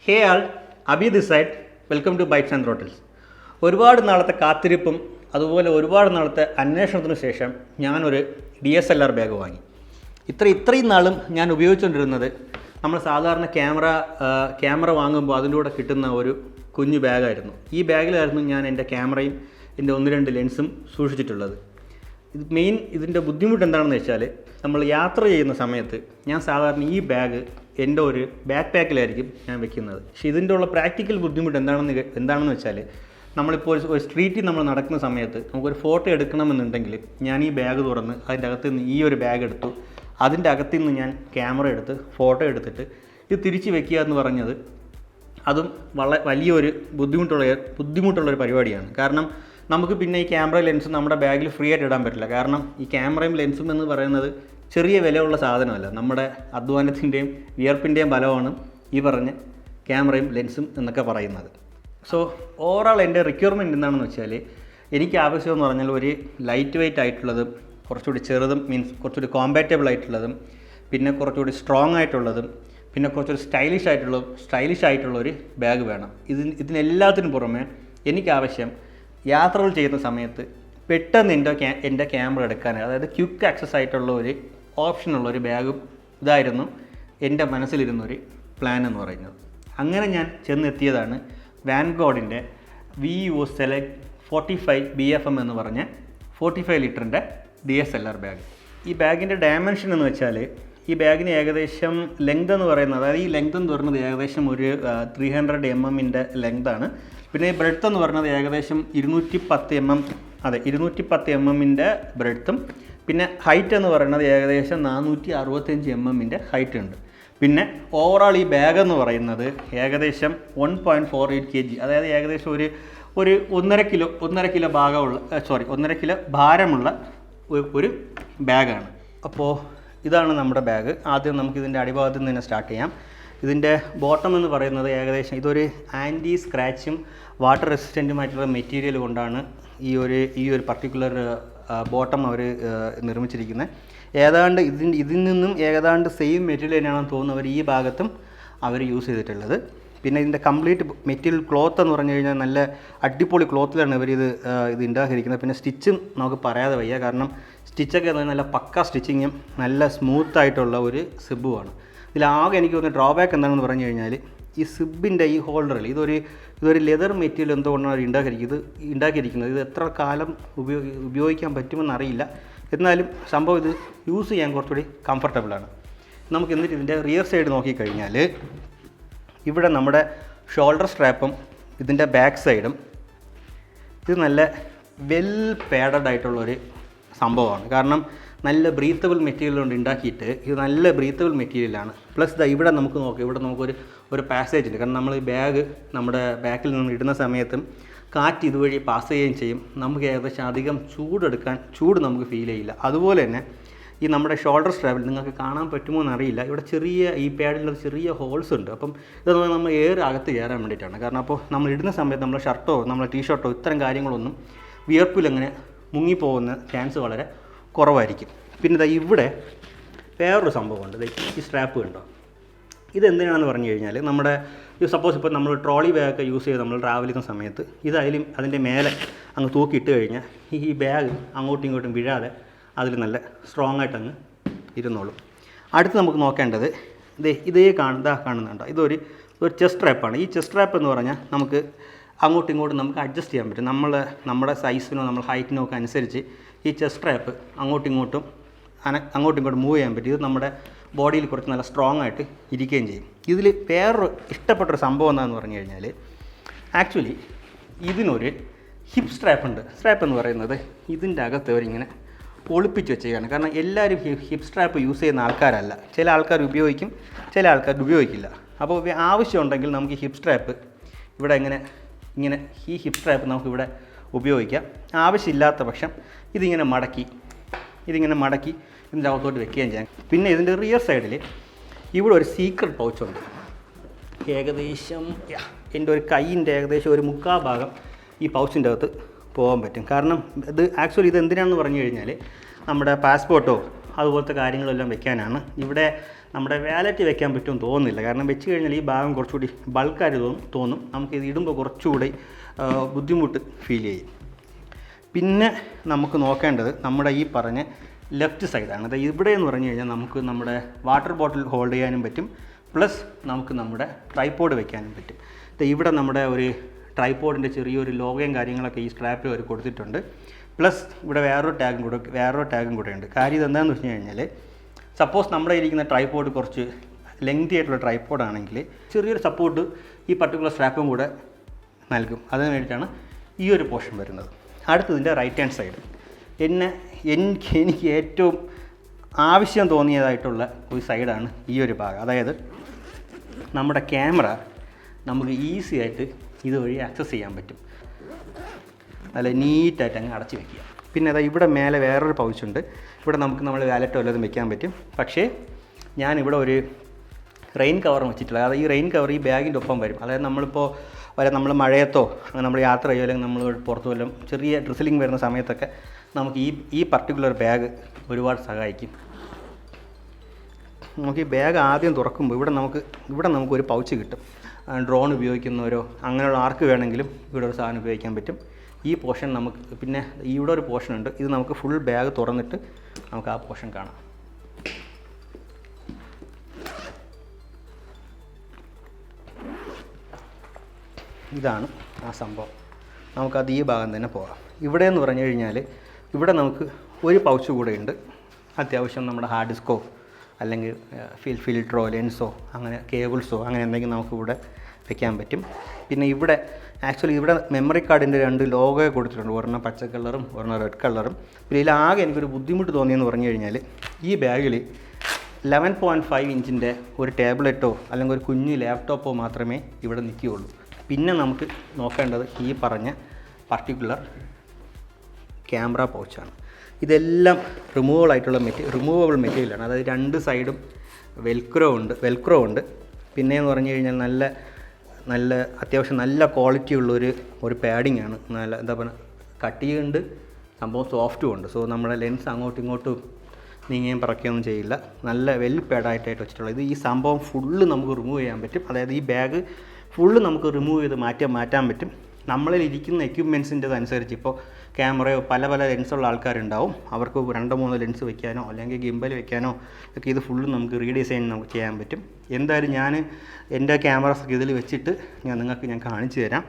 Hey all, Abhi this side. Welcome to bites and throttles. ഒരുപാട് നാളത്തെ കാത്തിരിപ്പും അതുപോലെ ഒരുപാട് നാളത്തെ അന്വേഷണത്തിന് ശേഷം ഞാനൊരു DSLR ബാഗ് വാങ്ങി. ഇത്രയും നാളും ഞാൻ ഉപയോഗിച്ചുകൊണ്ടിരുന്നത് നമ്മൾ സാധാരണ ക്യാമറ വാങ്ങുമ്പോൾ അതിൻ്റെ കൂടെ കിട്ടുന്ന ഒരു കുഞ്ഞു ബാഗായിരുന്നു. ഈ ബാഗിലായിരുന്നു ഞാൻ എൻ്റെ ക്യാമറയും എൻ്റെ 1-2 ലെൻസും സൂക്ഷിച്ചിട്ടുള്ളത്. ഇതിൻ്റെ ബുദ്ധിമുട്ട് എന്താണെന്ന് വെച്ചാൽ, നമ്മൾ യാത്ര ചെയ്യുന്ന സമയത്ത് ഞാൻ സാധാരണ ഈ ബാഗ് എൻ്റെ ഒരു ബാക്ക് പാക്കിലായിരിക്കും ഞാൻ വെക്കുന്നത്. പക്ഷേ ഇതിൻ്റെ ഉള്ള പ്രാക്ടിക്കൽ ബുദ്ധിമുട്ട് എന്താണെന്ന് വെച്ചാൽ, നമ്മളിപ്പോൾ ഒരു സ്ട്രീറ്റിൽ നമ്മൾ നടക്കുന്ന സമയത്ത് നമുക്കൊരു ഫോട്ടോ എടുക്കണമെന്നുണ്ടെങ്കിൽ ഞാൻ ഈ ബാഗ് തുറന്ന് അതിൻ്റെ അകത്ത് നിന്ന് ഈ ഒരു ബാഗ് എടുത്തു, അതിൻ്റെ അകത്തു നിന്ന് ഞാൻ ക്യാമറ എടുത്ത് ഫോട്ടോ എടുത്തിട്ട് ഇത് തിരിച്ച് വെക്കുക എന്ന് പറഞ്ഞത് അതും വലിയൊരു ബുദ്ധിമുട്ടുള്ളൊരു പരിപാടിയാണ്. കാരണം നമുക്ക് പിന്നെ ഈ ക്യാമറ ലെൻസ് നമ്മുടെ ബാഗിൽ ഫ്രീ ആയിട്ട് ഇടാൻ പറ്റില്ല. കാരണം ഈ ക്യാമറയും ലെൻസും എന്ന് പറയുന്നത് ചെറിയ വിലയുള്ള സാധനമല്ല. നമ്മുടെ അധ്വാനത്തിൻ്റെയും വിയർപ്പിൻ്റെയും ഫലമാണ് ഈ പറഞ്ഞ ക്യാമറയും ലെൻസും എന്നൊക്കെ പറയുന്നത്. സോ ഓവറോൾ എൻ്റെ റിക്വയർമെൻറ്റ് എന്താണെന്ന് വെച്ചാൽ, എനിക്ക് ആവശ്യമെന്ന് പറഞ്ഞാൽ ഒരു ലൈറ്റ് വെയ്റ്റ് ആയിട്ടുള്ളതും കുറച്ചുകൂടി ചെറുതും കുറച്ചുകൂടി കോമ്പാറ്റബിൾ ആയിട്ടുള്ളതും പിന്നെ കുറച്ചുകൂടി സ്ട്രോങ് ആയിട്ടുള്ളതും പിന്നെ കുറച്ചുകൂടി സ്റ്റൈലിഷ് ആയിട്ടുള്ള ഒരു ബാഗ് വേണം. ഇതിനെല്ലാത്തിനും പുറമെ എനിക്കാവശ്യം യാത്രകൾ ചെയ്യുന്ന സമയത്ത് പെട്ടെന്ന് എൻ്റെ ക്യാമറ എടുക്കാൻ, അതായത് ക്വിക്ക് ആക്സസ് ആയിട്ടുള്ള ഒരു ഓപ്ഷനുള്ളൊരു ബാഗും ഇതായിരുന്നു എൻ്റെ മനസ്സിലിരുന്നൊരു പ്ലാൻ എന്ന് പറയുന്നത്. അങ്ങനെ ഞാൻ ചെന്നെത്തിയതാണ് വാൻഗോർഡിൻ്റെ VEO Select 45 BFM എന്ന് പറഞ്ഞ 45 ലിറ്ററിൻ്റെ DSLR ബാഗ്. ഈ ബാഗിൻ്റെ ഡയമെൻഷൻ എന്ന് വെച്ചാൽ, ഈ ബാഗിന് ഏകദേശം ലെങ്ത് എന്ന് പറയുന്നത്, അതായത് ഈ ലെങ്ത് എന്ന് പറയുന്നത് ഏകദേശം ഒരു 300 mm ലെങ്താണ്. പിന്നെ ഈ ബ്രെഡ്ത്ത് എന്ന് പറയുന്നത് ഏകദേശം 210 mm ബ്രെഡ്ത്തും പിന്നെ ഹൈറ്റ് എന്ന് പറയുന്നത് ഏകദേശം 465 mm ഹൈറ്റ് ഉണ്ട്. പിന്നെ ഓവറോൾ ഈ ബാഗ് എന്ന് പറയുന്നത് ഏകദേശം 1.48 kg, അതായത് ഏകദേശം ഒരു 1.5 കിലോ ഭാരമുള്ള ഒരു ബാഗാണ്. അപ്പോൾ ഇതാണ് നമ്മുടെ ബാഗ്. ആദ്യം നമുക്കിതിൻ്റെ അടിഭാഗത്ത് നിന്ന് തന്നെ സ്റ്റാർട്ട് ചെയ്യാം. ഇതിൻ്റെ ബോട്ടം എന്ന് പറയുന്നത് ഏകദേശം ഇതൊരു ആൻറ്റി സ്ക്രാച്ചും വാട്ടർ റെസിസ്റ്റൻറ്റുമായിട്ടുള്ള മെറ്റീരിയൽ കൊണ്ടാണ് ഈ ഒരു പർട്ടിക്കുലർ ബോട്ടം അവർ നിർമ്മിച്ചിരിക്കുന്നത്. ഏതാണ്ട് ഇതിൽ നിന്നും ഏതാണ്ട് സെയിം മെറ്റീരിയൽ തന്നെയാണെന്ന് തോന്നുന്നു അവർ ഈ ഭാഗത്തും അവർ യൂസ് ചെയ്തിട്ടുള്ളത്. പിന്നെ ഇതിൻ്റെ കംപ്ലീറ്റ് മെറ്റീരിയൽ ക്ലോത്ത് എന്ന് പറഞ്ഞു കഴിഞ്ഞാൽ നല്ല അടിപൊളി ക്ലോത്തിലാണ് ഇത് ഉണ്ടാക്കിയിരിക്കുന്നത്. പിന്നെ സ്റ്റിച്ചും നമുക്ക് പറയാതെ വയ്യ, കാരണം സ്റ്റിച്ചൊക്കെ നല്ല പക്ക സ്റ്റിച്ചിങ്ങും നല്ല സ്മൂത്തായിട്ടുള്ള ഒരു സിബുമാണ്. ഇതിലാകെ എനിക്ക് തോന്നുന്ന ഡ്രോബാക്ക് എന്താണെന്ന് പറഞ്ഞു കഴിഞ്ഞാൽ, ഈ സിബിൻ്റെ ഈ ഹോൾഡറിൽ ഇതൊരു ലെതർ മെറ്റീരിയൽ എന്തുകൊണ്ടാണ് ഉണ്ടാക്കിയിരിക്കുന്നത്. ഇത് എത്ര കാലം ഉപയോഗിക്കാൻ പറ്റുമെന്നറിയില്ല. എന്നാലും സംഭവം ഇത് യൂസ് ചെയ്യാൻ കുറച്ചുകൂടി കംഫർട്ടബിളാണ്. നമുക്ക് എന്നിട്ട് ഇതിൻ്റെ റിയർ സൈഡ് നോക്കിക്കഴിഞ്ഞാൽ, ഇവിടെ നമ്മുടെ ഷോൾഡർ സ്ട്രാപ്പും ഇതിൻ്റെ ബാക്ക് സൈഡും ഇത് നല്ല വെൽ പാഡഡ് ആയിട്ടുള്ളൊരു സംഭവമാണ്. കാരണം നല്ല ബ്രീത്തബിൾ മെറ്റീരിയൽ കൊണ്ട് ഉണ്ടാക്കിയിട്ട് ഇത് നല്ല ബ്രീത്തബിൾ മെറ്റീരിയലാണ്. പ്ലസ് ഇവിടെ നമുക്കൊരു പാസേജ് ഉണ്ട്. കാരണം നമ്മൾ ഈ ബാഗ് നമ്മുടെ ബാക്കിൽ നിന്ന് ഇടുന്ന സമയത്തും കാറ്റ് ഇതുവഴി പാസ് ചെയ്യുകയും ചെയ്യും. നമുക്ക് ഏകദേശം അധികം ചൂട് നമുക്ക് ഫീൽ ചെയ്യില്ല. അതുപോലെ തന്നെ ഈ നമ്മുടെ ഷോൾഡർ സ്ട്രാപ്പിൽ നിങ്ങൾക്ക് കാണാൻ പറ്റുമോ എന്നറിയില്ല, ഇവിടെ ഈ പാഡിലുള്ള ചെറിയ ഹോൾസ് ഉണ്ട്. അപ്പം ഇത് നമ്മൾ എയർ അകത്ത് കയറാൻ വേണ്ടിയിട്ടാണ്. കാരണം അപ്പോൾ നമ്മൾ ഇടുന്ന സമയത്ത് നമ്മുടെ ഷർട്ടോ നമ്മുടെ ടീഷർട്ടോ ഇത്തരം കാര്യങ്ങളൊന്നും വിയർപ്പിലങ്ങനെ മുങ്ങിപ്പോകുന്ന ചാൻസ് വളരെ കുറവായിരിക്കും. പിന്നെ ഇവിടെ വേറൊരു സംഭവമുണ്ട്. ഈ സ്ട്രാപ്പ് കണ്ടോ, ഇതെന്തിനാണെന്ന് പറഞ്ഞു കഴിഞ്ഞാൽ, സപ്പോസ് ഇപ്പോൾ നമ്മൾ ട്രോളി ബാഗൊക്കെ യൂസ് ചെയ്ത് നമ്മൾ ട്രാവൽ ചെയ്യുന്ന സമയത്ത് അതിൻ്റെ മേലെ അങ്ങ് തൂക്കിയിട്ട് കഴിഞ്ഞാൽ ഈ ബാഗ് അങ്ങോട്ടും ഇങ്ങോട്ടും വീഴാതെ അതിൽ നല്ല സ്ട്രോങ് ആയിട്ടങ്ങ് ഇരുന്നോളും. അടുത്ത് നമുക്ക് നോക്കേണ്ടത് കാണുന്നുണ്ടോ, ഇതൊരു ചെസ്റ്റ് സ്ട്രാപ്പാണ്. ഈ ചെസ്റ്റ് സ്ട്രാപ്പ് എന്ന് പറഞ്ഞാൽ നമുക്ക് അങ്ങോട്ടും ഇങ്ങോട്ടും നമുക്ക് അഡ്ജസ്റ്റ് ചെയ്യാൻ പറ്റും. നമ്മുടെ സൈസിനോ നമ്മുടെ ഹൈറ്റിനോ ഒക്കെ അനുസരിച്ച് ഈ ചെസ്റ്റ് സ്ട്രാപ്പ് അങ്ങോട്ടും ഇങ്ങോട്ടും മൂവ് ചെയ്യാൻ പറ്റും. ഇത് നമ്മുടെ ബോഡിയിൽ കുറച്ച് നല്ല സ്ട്രോങ് ആയിട്ട് ഇരിക്കുകയും ചെയ്യും. ഇതിൽ വേറൊരു ഇഷ്ടപ്പെട്ടൊരു സംഭവം എന്താണെന്ന് പറഞ്ഞു കഴിഞ്ഞാൽ, ആക്ച്വലി ഇതിനൊരു ഹിപ്പ് സ്ട്രാപ്പ് ഉണ്ട്. സ്ട്രാപ്പ് എന്ന് പറയുന്നത് ഇതിൻ്റെ അകത്ത് അവരിങ്ങനെ ഒളിപ്പിച്ച് വെച്ചതാണ്. കാരണം എല്ലാവരും ഹിപ്പ് സ്ട്രാപ്പ് യൂസ് ചെയ്യുന്ന ആൾക്കാരല്ല. ചില ആൾക്കാർ ഉപയോഗിക്കും, ചില ആൾക്കാർ ഉപയോഗിക്കില്ല. അപ്പോൾ ആവശ്യമുണ്ടെങ്കിൽ നമുക്ക് ഹിപ്പ് സ്ട്രാപ്പ് ഇവിടെ ഇങ്ങനെ ഈ ഹിപ്പ് സ്ട്രാപ്പ് നമുക്കിവിടെ ഉപയോഗിക്കാം. ആവശ്യമില്ലാത്ത പക്ഷം ഇതിങ്ങനെ മടക്കി ഇതിൻ്റെ അകത്തോട്ട് വെക്കുകയും ചെയ്യാം. പിന്നെ ഇതിൻ്റെ റിയർ സൈഡിൽ ഇവിടെ ഒരു സീക്രട്ട് പൗച്ചുണ്ട്. ഏകദേശം എൻ്റെ ഒരു കൈയിൻ്റെ ഏകദേശം ഒരു 3/4 ഭാഗം ഈ പൗച്ചിൻ്റെ അകത്ത് പോകാൻ പറ്റും. കാരണം ഇത് ആക്ച്വലി ഇത് എന്തിനാണെന്ന് പറഞ്ഞു കഴിഞ്ഞാൽ നമ്മുടെ പാസ്പോർട്ടോ അതുപോലത്തെ കാര്യങ്ങളെല്ലാം വെക്കാനാണ്. ഇവിടെ നമ്മുടെ വാലറ്റ് വെക്കാൻ പറ്റുമെന്ന് തോന്നുന്നില്ല. കാരണം വെച്ച് കഴിഞ്ഞാൽ ഈ ഭാഗം കുറച്ചുകൂടി ബൾക്കായിട്ട് തോന്നും. നമുക്കിത് ഇടുമ്പോൾ കുറച്ചുകൂടി ബുദ്ധിമുട്ട് ഫീൽ ചെയ്യും. പിന്നെ നമുക്ക് നോക്കേണ്ടത് നമ്മുടെ ഈ പറഞ്ഞ ലെഫ്റ്റ് സൈഡാണ്. അത് ഇവിടെ എന്ന് പറഞ്ഞു കഴിഞ്ഞാൽ നമുക്ക് നമ്മുടെ വാട്ടർ ബോട്ടിൽ ഹോൾഡ് ചെയ്യാനും പറ്റും, പ്ലസ് നമുക്ക് നമ്മുടെ ട്രൈപോഡ് വെക്കാനും പറ്റും. ഇവിടെ നമ്മുടെ ഒരു ട്രൈപോഡിൻ്റെ ചെറിയൊരു ലോഗോയും കാര്യങ്ങളൊക്കെ ഈ സ്ട്രാപ്പിൽ അവർ കൊടുത്തിട്ടുണ്ട്. പ്ലസ് ഇവിടെ വേറൊരു ടാഗും കൂടെ ഉണ്ട്. കാര്യം ഇതെന്താണെന്ന് വെച്ച് കഴിഞ്ഞാൽ സപ്പോസ് നമ്മുടെ ഇരിക്കുന്ന ട്രൈപോഡ് കുറച്ച് ലെങ്തി ആയിട്ടുള്ള ട്രൈപോഡാണെങ്കിൽ ചെറിയൊരു സപ്പോർട്ട് ഈ പർട്ടിക്കുലർ സ്ട്രാപ്പും കൂടെ നൽകും. അതിന് വേണ്ടിയിട്ടാണ് ഈ ഒരു പോർഷൻ വരുന്നത്. അടുത്തതിൻ്റെ റൈറ്റ് ഹാൻഡ് സൈഡ് എനിക്ക് ഏറ്റവും ആവശ്യം തോന്നിയതായിട്ടുള്ള ഒരു സൈഡാണ് ഈ ഒരു ഭാഗം. അതായത് നമ്മുടെ ക്യാമറ നമുക്ക് ഈസി ആയിട്ട് ഇതുവഴി ആക്സസ് ചെയ്യാൻ പറ്റും. നല്ല നീറ്റായിട്ട് അങ്ങ് അടച്ച് വയ്ക്കുക. പിന്നെ അതാ ഇവിടെ മേലെ വേറൊരു പൗച്ചുണ്ട്. ഇവിടെ നമുക്ക് നമ്മൾ വാലറ്റോ വല്ലതും വെക്കാൻ പറ്റും. പക്ഷേ ഞാനിവിടെ ഒരു റെയിൻ കവർ വെച്ചിട്ടില്ല. അതായത് ഈ റെയിൻ കവർ ഈ ബാഗിൻ്റെ ഒപ്പം വരും. അതായത് നമ്മളിപ്പോൾ നമ്മൾ മഴയത്തോ അങ്ങനെ നമ്മൾ യാത്ര ചെയ്യുമോ അല്ലെങ്കിൽ നമ്മൾ പുറത്തു വല്ലതും ചെറിയ ഡ്രിസിലിംഗ് വരുന്ന സമയത്തൊക്കെ നമുക്ക് ഈ പർട്ടിക്കുലർ ബാഗ് ഒരുപാട് സഹായിക്കും. നമുക്ക് ഈ ബാഗ് ആദ്യം തുറക്കുമ്പോൾ ഇവിടെ നമുക്കൊരു പൗച്ച് കിട്ടും. ഡ്രോൺ ഉപയോഗിക്കുന്നവരോ അങ്ങനെയുള്ള ആർക്ക് വേണമെങ്കിലും ഇവിടെ ഒരു സാധനം ഉപയോഗിക്കാൻ പറ്റും. ഈ പോർഷൻ നമുക്ക് പിന്നെ ഇവിടെ ഒരു പോർഷൻ ഉണ്ട്. ഇത് നമുക്ക് ഫുൾ ബാഗ് തുറന്നിട്ട് നമുക്ക് ആ പോർഷൻ കാണാം. ഇതാണ് ആ സംഭവം. നമുക്കത് ഈ ഭാഗം തന്നെ പോകാം. ഇവിടെ എന്ന് പറഞ്ഞു കഴിഞ്ഞാൽ ഇവിടെ നമുക്ക് ഒരു പൗച്ച് കൂടെ ഉണ്ട്. അത്യാവശ്യം നമ്മുടെ ഹാർഡ് ഡിസ്കോ അല്ലെങ്കിൽ ഫിൽറ്ററോ ലെൻസോ അങ്ങനെ കേബിൾസോ അങ്ങനെ എന്തെങ്കിലും നമുക്കിവിടെ വെക്കാൻ പറ്റും. പിന്നെ ഇവിടെ ഇവിടെ മെമ്മറി കാർഡിൻ്റെ 2 ലോഗോ കൊടുത്തിട്ടുണ്ട്. ഒരെണ്ണം പച്ച കളറും ഒരെണ്ണം റെഡ് കളറും. പിന്നെ ഇതിലാകെ എനിക്കൊരു ബുദ്ധിമുട്ട് തോന്നിയെന്ന് പറഞ്ഞു കഴിഞ്ഞാൽ ഈ ബാഗിൽ 11.5 ഇഞ്ചിൻ്റെ ഒരു ടാബ്ലറ്റോ അല്ലെങ്കിൽ ഒരു കുഞ്ഞ് ലാപ്ടോപ്പോ മാത്രമേ ഇവിടെ നിൽക്കുകയുള്ളൂ. പിന്നെ നമുക്ക് നോക്കേണ്ടത് ഈ പറഞ്ഞ പർട്ടിക്കുലർ ക്യാമറ പൗച്ചാണ്. ഇതെല്ലാം റിമൂവബിൾ മെറ്റീരിയലാണ്. അതായത് 2 സൈഡും വെൽക്രോ ഉണ്ട്. പിന്നെയെന്ന് പറഞ്ഞു കഴിഞ്ഞാൽ നല്ല അത്യാവശ്യം നല്ല ക്വാളിറ്റി ഉള്ളൊരു പാഡിംഗ് ആണ്. നല്ല എന്താ പറയുക, കട്ടിയുണ്ട്, സംഭവം സോഫ്റ്റും ഉണ്ട്. സോ നമ്മുടെ ലെൻസ് അങ്ങോട്ടും ഇങ്ങോട്ടും നീങ്ങുകയും പറക്കുകയൊന്നും ചെയ്യില്ല. നല്ല വെൽ പാഡായിട്ട് വെച്ചിട്ടുള്ളത്. ഈ സംഭവം ഫുള്ള് നമുക്ക് റിമൂവ് ചെയ്യാൻ പറ്റും. അതായത് ഈ ബാഗ് ഫുള്ള് നമുക്ക് റിമൂവ് ചെയ്ത് മാറ്റാൻ പറ്റും. നമ്മളിൽ ഇരിക്കുന്ന എക്യുപ്മെൻസിൻ്റെ അനുസരിച്ച് ഇപ്പോൾ ക്യാമറയോ പല ലെൻസുള്ള ആൾക്കാരുണ്ടാവും. അവർക്ക് 2-3 ലെൻസ് വെക്കാനോ അല്ലെങ്കിൽ ഗിംബൽ വെക്കാനോ ഒക്കെ ഇത് ഫുള്ള് നമുക്ക് റീഡിസൈൻ നമുക്ക് ചെയ്യാൻ പറ്റും. എന്തായാലും ഞാൻ എൻ്റെ ക്യാമറസ് ഇതിൽ വെച്ചിട്ട് ഞാൻ കാണിച്ചു തരാം.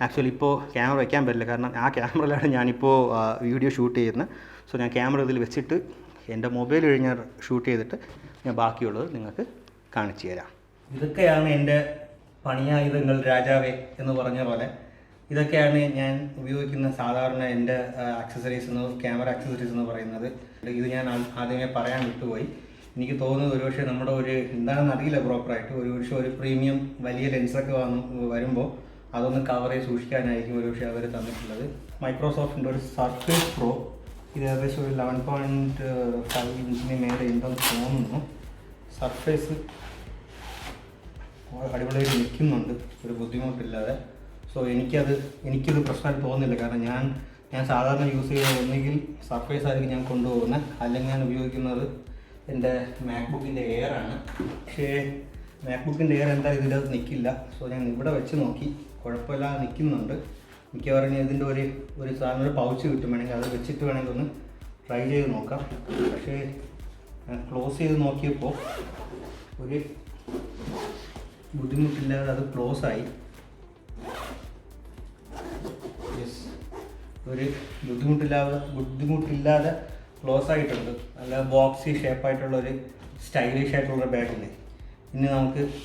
ആക്ച്വലി ഇപ്പോൾ ക്യാമറ വെക്കാൻ പറ്റില്ല, കാരണം ആ ക്യാമറയിലാണ് ഞാനിപ്പോൾ വീഡിയോ ഷൂട്ട് ചെയ്യുന്നത്. സോ ഞാൻ ക്യാമറ ഇതിൽ വെച്ചിട്ട് എൻ്റെ മൊബൈൽ വഴി ഞാൻ ഷൂട്ട് ചെയ്തിട്ട് ഞാൻ ബാക്കിയുള്ളത് നിങ്ങൾക്ക് കാണിച്ചു തരാം. ഇതൊക്കെയാണ് എൻ്റെ പണിയായുധങ്ങൾ രാജാവേ എന്ന് പറഞ്ഞ പോലെ. ഇതൊക്കെയാണ് ഞാൻ ഉപയോഗിക്കുന്ന സാധാരണ എൻ്റെ ക്യാമറ ആക്സസറീസ് എന്ന് പറയുന്നത്. ഇത് ഞാൻ ആദ്യമേ പറയാൻ വിട്ടുപോയി. എനിക്ക് തോന്നുന്നത് ഒരുപക്ഷെ നമ്മുടെ എന്താണെന്ന് അറിയില്ല പ്രോപ്പറായിട്ട്, ഒരു പ്രീമിയം വലിയ ലെൻസൊക്കെ വരുമ്പോൾ അതൊന്ന് കവർ ചെയ്ത് സൂക്ഷിക്കാനായിരിക്കും ഒരുപക്ഷെ അവർ തന്നിട്ടുള്ളത്. മൈക്രോസോഫ്റ്റിൻ്റെ ഒരു സർഫേസ് പ്രോ, ഇത് ഏകദേശം ഒരു 11.5 ഇഞ്ചിന് മേലെ ഉണ്ടെന്ന് തോന്നുന്നു. സർഫേസ് അടിപൊളിയായിട്ട് നിൽക്കുന്നുണ്ട്, ഒരു ബുദ്ധിമുട്ടില്ലാതെ. സോ എനിക്കിത് പ്രശ്നമായിട്ട് തോന്നുന്നില്ല. കാരണം ഞാൻ സാധാരണ യൂസ് ചെയ്യുന്നത് ഒന്നുകിൽ സർഫേസ് ആയിരിക്കും ഞാൻ കൊണ്ടുപോകുന്നത്, അല്ലെങ്കിൽ ഞാൻ ഉപയോഗിക്കുന്നത് എൻ്റെ മാക്ബുക്കിൻ്റെ എയറാണ്. പക്ഷേ മാക്ബുക്കിൻ്റെ എയർ എന്തായാലും ഇതിൽ നിൽക്കില്ല. സോ ഞാൻ ഇവിടെ വെച്ച് നോക്കി, കുഴപ്പമില്ലാതെ നിൽക്കുന്നുണ്ട്. മിക്കവാറും ഇതിൻ്റെ ഒരു സാധനം ഒരു പൗച്ച് കിട്ടും, വേണമെങ്കിൽ അത് വെച്ചിട്ട് വേണമെങ്കിൽ ഒന്ന് ട്രൈ ചെയ്ത് നോക്കാം. പക്ഷേ ഞാൻ ക്ലോസ് ചെയ്ത് നോക്കിയപ്പോൾ ഒരു ബുദ്ധിമുട്ടില്ലാതെ അത് ക്ലോസായി. ഒരു ബുദ്ധിമുട്ടില്ലാതെ ക്ലോസ് ആയിട്ടുണ്ട്. നല്ല ബോക്സി ഷേപ്പായിട്ടുള്ളൊരു സ്റ്റൈലിഷ് ആയിട്ടുള്ളൊരു ബാഗില്ലേ. ഇനി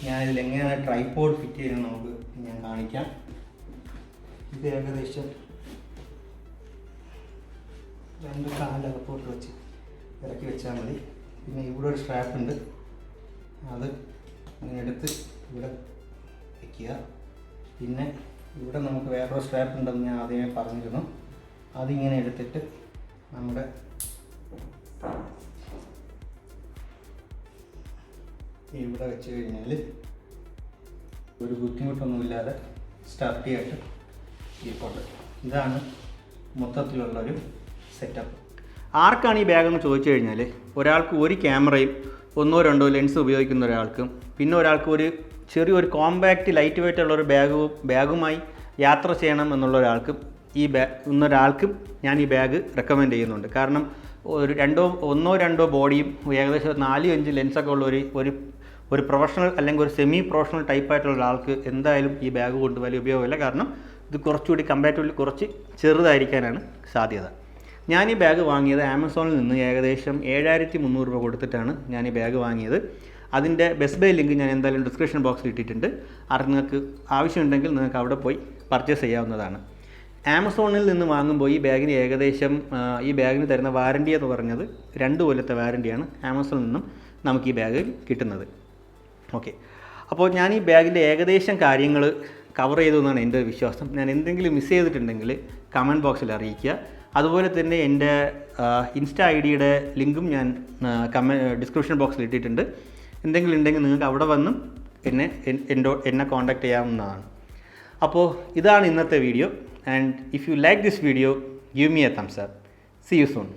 ഞാൻ ഇതിൽ എങ്ങനെയാണ് ട്രൈപോഡ് ഫിറ്റ് ചെയ്യുന്നത് ഞാൻ കാണിക്കാം. ഇത് ഏകദേശം 2 കാലകപ്പോട്ട് വെച്ച് ഇറക്കി വെച്ചാൽ മതി. പിന്നെ ഇവിടെ ഒരു സ്ട്രാപ്പ് ഉണ്ട്, അത് ഇങ്ങനെ എടുത്ത് ഇവിടെ വയ്ക്കുക. പിന്നെ ഇവിടെ നമുക്ക് വേറൊരു സ്ട്രാപ്പ് ഉണ്ടെന്ന് ഞാൻ ആദ്യമേ പറഞ്ഞിരുന്നു. അതിങ്ങനെ എടുത്തിട്ട് നമ്മുടെ ഇവിടെ വെച്ച് കഴിഞ്ഞാൽ ഒരു ബുദ്ധിമുട്ടൊന്നുമില്ലാതെ സ്റ്റാർട്ട് ചെയ്തിട്ട് ഇരിപ്പുണ്ട്. ഇതാണ് മൊത്തത്തിലുള്ളൊരു സെറ്റപ്പ്. ആർക്കാണ് ഈ ബാഗെന്ന് ചോദിച്ചു കഴിഞ്ഞാൽ, ഒരാൾക്ക് ഒരു ക്യാമറയും 1-2 ലെൻസ് ഉപയോഗിക്കുന്ന ഒരാൾക്കും, പിന്നെ ഒരാൾക്ക് ഒരു ചെറിയൊരു കോമ്പാക്റ്റ് ലൈറ്റ് വെയിറ്റ് ഉള്ള ഒരു ബാഗുമായി യാത്ര ചെയ്യണം എന്നുള്ള ഒരാൾക്കും ഞാൻ ഈ ബാഗ് റെക്കമെൻഡ് ചെയ്യുന്നുണ്ട്. കാരണം ഒരു 1-2 ബോഡിയും ഏകദേശം 4-5 ലെൻസൊക്കെ ഉള്ള ഒരു പ്രൊഫഷണൽ അല്ലെങ്കിൽ ഒരു സെമി പ്രൊഫഷണൽ ടൈപ്പായിട്ടുള്ള ഒരാൾക്ക് എന്തായാലും ഈ ബാഗ് കൊണ്ട് വലിയ ഉപയോഗമില്ല. കാരണം ഇത് കുറച്ചുകൂടി കമ്പാരിറ്റീവ്ലി കുറച്ച് ചെറുതായിരിക്കാനാണ് സാധ്യത. ഞാൻ ഈ ബാഗ് വാങ്ങിയത് ആമസോണിൽ നിന്ന് ഏകദേശം 7,300 രൂപ കൊടുത്തിട്ടാണ് ഞാൻ ഈ ബാഗ് വാങ്ങിയത്. അതിൻ്റെ ബെസ്റ്റ് ബൈ ലിങ്ക് ഞാൻ എന്തായാലും ഡിസ്ക്രിപ്ഷൻ ബോക്സിൽ ഇട്ടിട്ടുണ്ട്. അത് നിങ്ങൾക്ക് ആവശ്യമുണ്ടെങ്കിൽ നിങ്ങൾക്ക് അവിടെ പോയി പർച്ചേസ് ചെയ്യാവുന്നതാണ്. ആമസോണിൽ നിന്ന് വാങ്ങുമ്പോൾ ഈ ബാഗിന് ഏകദേശം ഈ ബാഗിന് തരുന്ന വാറൻറ്റി എന്ന് പറഞ്ഞത് 2 കൊല്ലത്തെ വാറൻറ്റിയാണ് ആമസോണിൽ നിന്നും നമുക്ക് ഈ ബാഗ് കിട്ടുന്നത്. ഓക്കെ, അപ്പോൾ ഞാൻ ഈ ബാഗിൻ്റെ ഏകദേശം കാര്യങ്ങൾ കവർ ചെയ്തു എന്നാണ് എൻ്റെ വിശ്വാസം. ഞാൻ എന്തെങ്കിലും മിസ് ചെയ്തിട്ടുണ്ടെങ്കിൽ കമൻറ്റ് ബോക്സിൽ അറിയിക്കുക. അതുപോലെ തന്നെ എൻ്റെ ഇൻസ്റ്റാ ഐഡിയുടെ ലിങ്കും ഞാൻ ഡിസ്ക്രിപ്ഷൻ ബോക്സിൽ ഇട്ടിട്ടുണ്ട്. എന്തെങ്കിലും ഉണ്ടെങ്കിൽ നിങ്ങൾക്ക് അവിടെ വന്നും എന്നെ കോൺടാക്റ്റ് ചെയ്യാവുന്നതാണ്. അപ്പോൾ ഇതാണ് ഇന്നത്തെ video. And if you like this video, give me a thumbs up. See you soon.